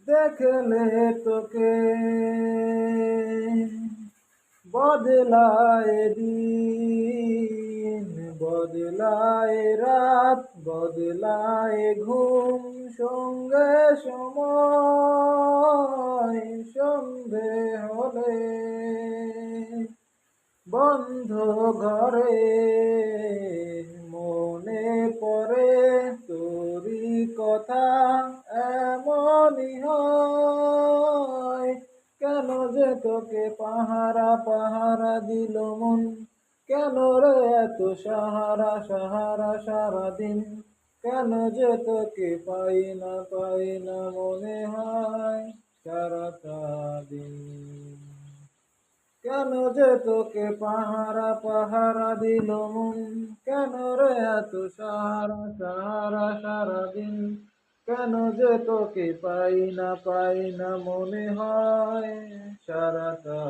দেখলে তোকে বদলায় দিন, বদলায় রাত, বদলায় ঘুম, সঙ্গে সময় সন্ধে হলে বন্ধ ঘরে মনে পড়ে তোরই কথা, এমনই হয়। কেন যে তোকে পাহারা পাহারা দিল মন, কেন রে এত সাহারা সাহারা সারাদিন, কেন যে তোকে পাই না মনে হয় সারাটা দিন। কেন যে তোকে পাহারা পাহারা দিল মন, কেন রে এত সাহারা সাহারা সারাদিন, কেন যে তোকে পাই না মনে হয় সারাটা